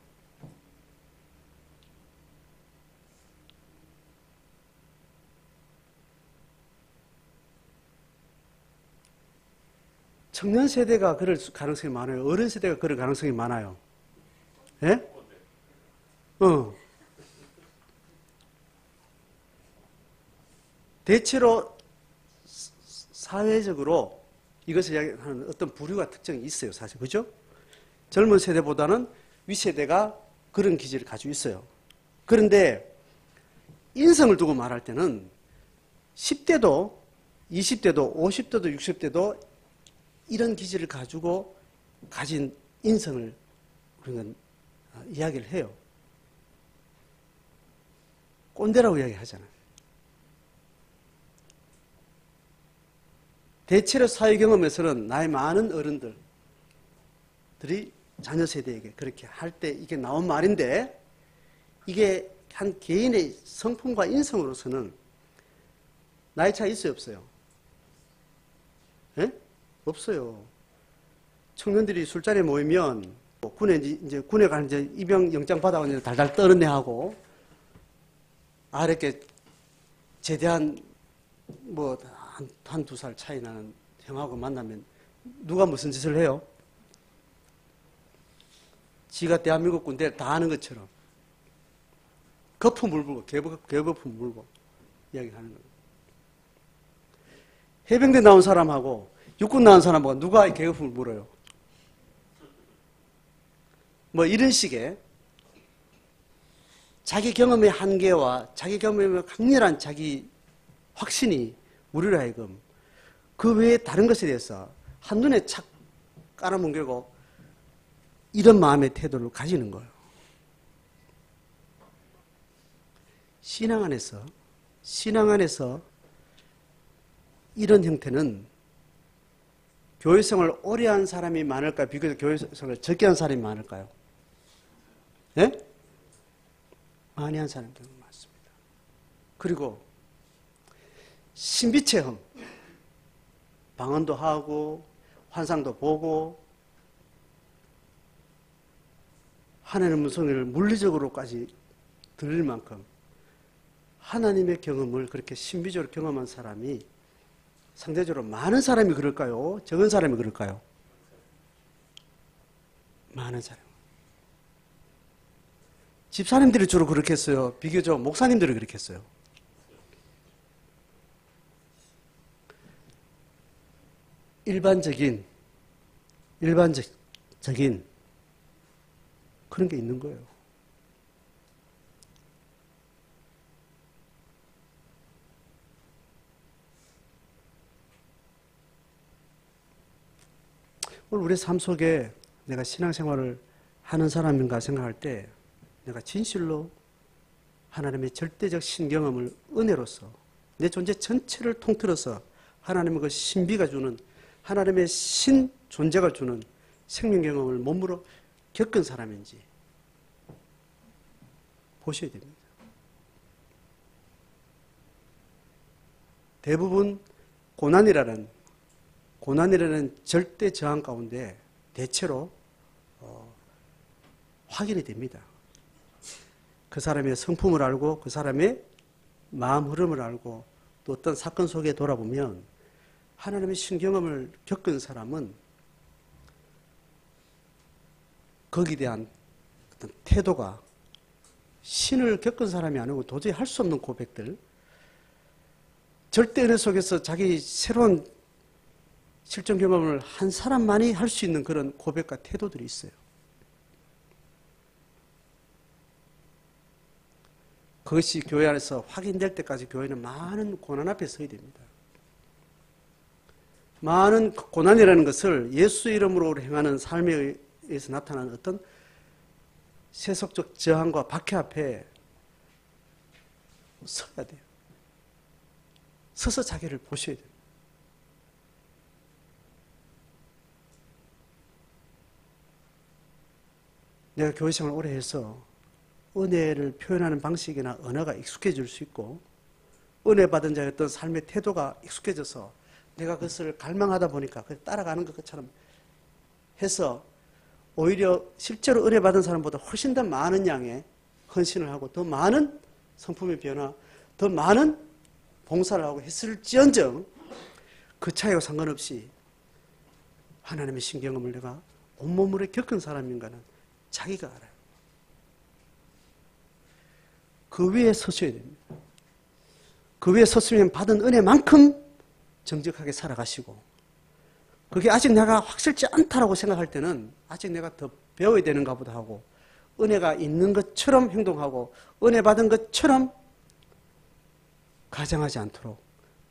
청년 세대가 그럴 가능성이 많아요. 어른 세대가 그럴 가능성이 많아요. 예? 대체로 사회적으로 이것을 이야기하는 어떤 부류가 특징이 있어요. 사실. 그죠? 젊은 세대보다는 윗세대가 그런 기질을 가지고 있어요. 그런데 인성을 두고 말할 때는 10대도 20대도 50대도 60대도 이런 기질을 가지고 가진 인성을 우리가 이야기를 해요. 꼰대라고 이야기하잖아요. 대체로 사회 경험에서는 나이 많은 어른들이 자녀 세대에게 그렇게 할 때 이게 나온 말인데 이게 한 개인의 성품과 인성으로서는 나이 차이 있어요, 없어요? 예? 없어요. 청년들이 술자리에 모이면 군에 가는 이제 입영 영장 받아고 이제 달달 떠는 애하고 이렇게 제대한 뭐 한두 살 차이 나는 형하고 만나면 누가 무슨 짓을 해요? 지가 대한민국 군대를 다 아는 것처럼 거품을 불고 개거품 물고 이야기하는 거예요. 해병대 나온 사람하고 육군 나온 사람하고 누가 개거품을 물어요? 뭐 이런 식의 자기 경험의 한계와 자기 경험의 강렬한 자기 확신이 우리로 하여금 그 외에 다른 것에 대해서 한눈에 착 깔아뭉개고 이런 마음의 태도를 가지는 거예요. 신앙 안에서 이런 형태는 교회생활을 오래 한 사람이 많을까요? 비교적 교회생활을 적게 한 사람이 많을까요? 예? 많이 한 사람들은 많습니다. 그리고 신비체험, 방언도 하고 환상도 보고 하나님의 음성을 물리적으로까지 들릴 만큼 하나님의 경험을 그렇게 신비적으로 경험한 사람이 상대적으로 많은 사람이 그럴까요? 적은 사람이 그럴까요? 많은 사람. 집사님들이 주로 그렇게 했어요. 비교적 목사님들이 그렇게 했어요. 일반적인 그런 게 있는 거예요. 오늘 우리 삶 속에 내가 신앙생활을 하는 사람인가 생각할 때 내가 진실로 하나님의 절대적 신경험을 은혜로서 내 존재 전체를 통틀어서 하나님의 그 신비가 주는 하나님의 신 존재가 주는 생명 경험을 몸으로 겪은 사람인지 보셔야 됩니다. 대부분 고난이라는 절대 저항 가운데 대체로 확인이 됩니다. 그 사람의 성품을 알고 그 사람의 마음 흐름을 알고 또 어떤 사건 속에 돌아보면 하나님의 신경험을 겪은 사람은 거기에 대한 어떤 태도가 신을 겪은 사람이 아니고 도저히 할 수 없는 고백들, 절대 은혜 속에서 자기 새로운 실존 경험을 한 사람만이 할 수 있는 그런 고백과 태도들이 있어요. 그것이 교회 안에서 확인될 때까지 교회는 많은 고난 앞에 서야 됩니다. 많은 고난이라는 것을 예수 이름으로 행하는 삶에 의해서 나타나는 어떤 세속적 저항과 박해 앞에 서야 돼요. 서서 자기를 보셔야 돼요. 내가 교회 생활을 오래 해서 은혜를 표현하는 방식이나 언어가 익숙해질 수 있고 은혜 받은 자의 어떤 삶의 태도가 익숙해져서 내가 그것을 갈망하다 보니까 따라가는 것처럼 해서 오히려 실제로 은혜 받은 사람보다 훨씬 더 많은 양의 헌신을 하고 더 많은 성품의 변화, 더 많은 봉사를 하고 했을지언정 그 차이와 상관없이 하나님의 신경험을 내가 온몸으로 겪은 사람인가는 자기가 알아요. 그 위에 서셔야 됩니다. 그 위에 섰으면 받은 은혜만큼 정직하게 살아가시고 그게 아직 내가 확실치 않다라고 생각할 때는 아직 내가 더 배워야 되는가 보다 하고 은혜가 있는 것처럼 행동하고 은혜 받은 것처럼 가정하지 않도록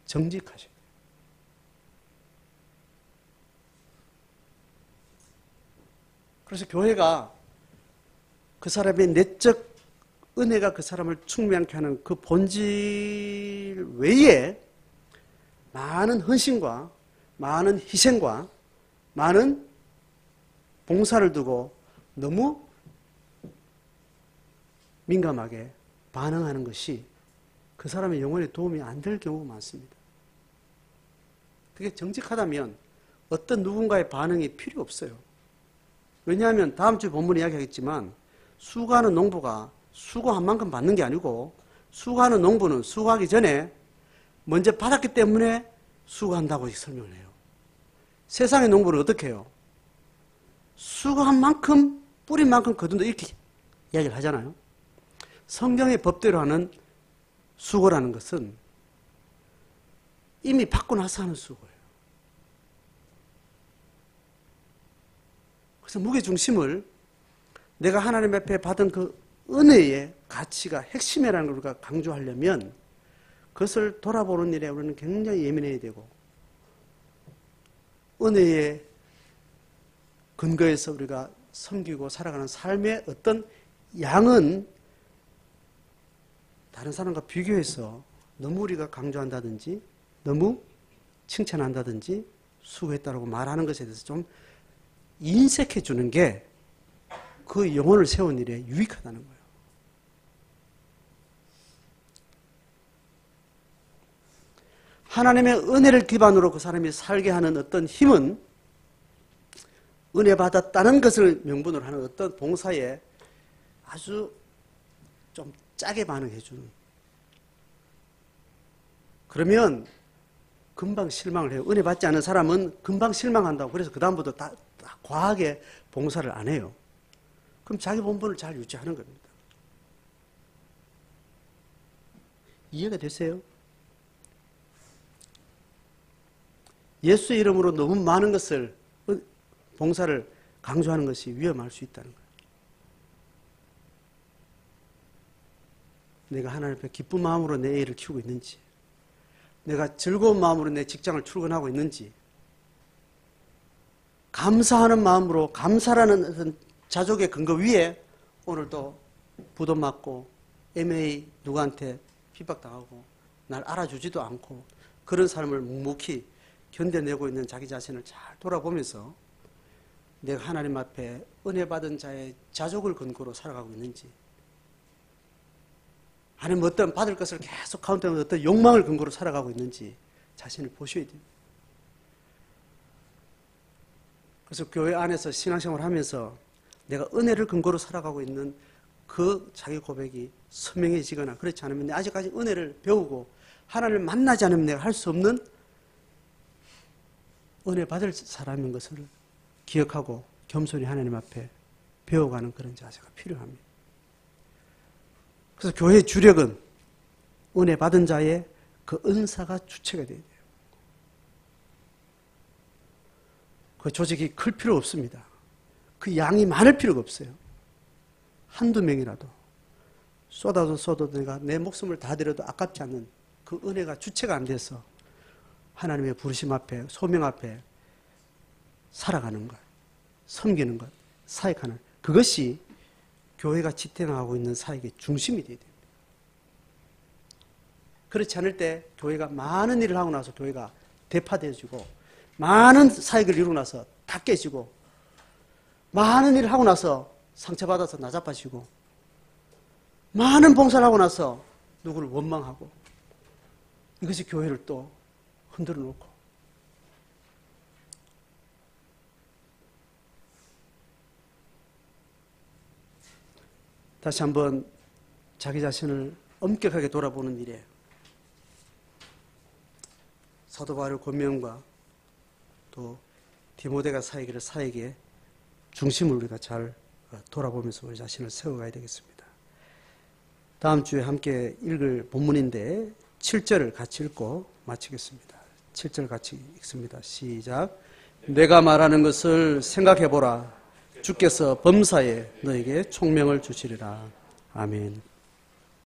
정직하셔야 돼요. 그래서 교회가 그 사람의 내적 은혜가 그 사람을 충만케 하는 그 본질 외에 많은 헌신과 많은 희생과 많은 봉사를 두고 너무 민감하게 반응하는 것이 그 사람의 영혼에 도움이 안 될 경우가 많습니다. 그게 정직하다면 어떤 누군가의 반응이 필요 없어요. 왜냐하면 다음 주 본문에 이야기하겠지만 수고하는 농부가 수고한 만큼 받는 게 아니고 수고하는 농부는 수고하기 전에 먼저 받았기 때문에 수고한다고 설명을 해요. 세상의 농부는 어떻게 해요? 수고한 만큼 뿌린 만큼 거둔다 이렇게 이야기를 하잖아요. 성경의 법대로 하는 수고라는 것은 이미 받고 나서 하는 수고예요. 그래서 무게중심을 내가 하나님 앞에 받은 그 은혜의 가치가 핵심이라는 걸 우리가 강조하려면 그것을 돌아보는 일에 우리는 굉장히 예민해야 되고 은혜의 근거에서 우리가 섬기고 살아가는 삶의 어떤 양은 다른 사람과 비교해서 너무 우리가 강조한다든지 너무 칭찬한다든지 수고했다고 말하는 것에 대해서 좀 인색해 주는 게 그 영혼을 세운 일에 유익하다는 거예요. 하나님의 은혜를 기반으로 그 사람이 살게 하는 어떤 힘은 은혜 받았다는 것을 명분으로 하는 어떤 봉사에 아주 좀 짜게 반응해 주는. 그러면 금방 실망을 해요. 은혜 받지 않은 사람은 금방 실망한다고. 그래서 그 다음부터 다 과하게 봉사를 안 해요. 그럼 자기 본분을 잘 유지하는 겁니다. 이해가 되세요? 예수의 이름으로 너무 많은 것을 봉사를 강조하는 것이 위험할 수 있다는 거예요. 내가 하나님 앞에 기쁜 마음으로 내 애를 키우고 있는지, 내가 즐거운 마음으로 내 직장을 출근하고 있는지, 감사하는 마음으로 감사라는 어떤 자족의 근거 위에 오늘도 부도 맞고 MA 누구한테 핍박당하고 날 알아주지도 않고 그런 삶을 묵묵히 견뎌내고 있는 자기 자신을 잘 돌아보면서 내가 하나님 앞에 은혜 받은 자의 자족을 근거로 살아가고 있는지, 아니면 어떤 받을 것을 계속 카운트하면서 어떤 욕망을 근거로 살아가고 있는지 자신을 보셔야 됩니다. 그래서 교회 안에서 신앙생활을 하면서 내가 은혜를 근거로 살아가고 있는 그 자기 고백이 선명해지거나 그렇지 않으면 아직까지 은혜를 배우고 하나님을 만나지 않으면 내가 할 수 없는 은혜 받을 사람인 것을 기억하고 겸손히 하나님 앞에 배워가는 그런 자세가 필요합니다. 그래서 교회의 주력은 은혜 받은 자의 그 은사가 주체가 돼야 돼요. 그 조직이 클 필요 없습니다. 그 양이 많을 필요가 없어요. 한두 명이라도 쏟아도 내가 내 목숨을 다 드려도 아깝지 않는 그 은혜가 주체가 안 돼서 하나님의 부르심 앞에, 소명 앞에 살아가는 것, 섬기는 것, 사역하는 그것이 교회가 지탱하고 있는 사역의 중심이 되어야 됩니다. 그렇지 않을 때 교회가 많은 일을 하고 나서 교회가 대파되어지고 많은 사역을 이루고 나서 다 깨지고 많은 일을 하고 나서 상처받아서 나자빠지고 많은 봉사를 하고 나서 누구를 원망하고 이것이 교회를 또 흔들어 놓고 다시 한번 자기 자신을 엄격하게 돌아보는 일에 사도 바울의 권면과 또 디모데가 사역의 중심을 우리가 잘 돌아보면서 우리 자신을 세워가야 되겠습니다. 다음 주에 함께 읽을 본문인데 7절을 같이 읽고 마치겠습니다. 7절 같이 읽습니다. 시작. 내가 말하는 것을 생각해보라. 주께서 범사에 너에게 총명을 주시리라. 아멘.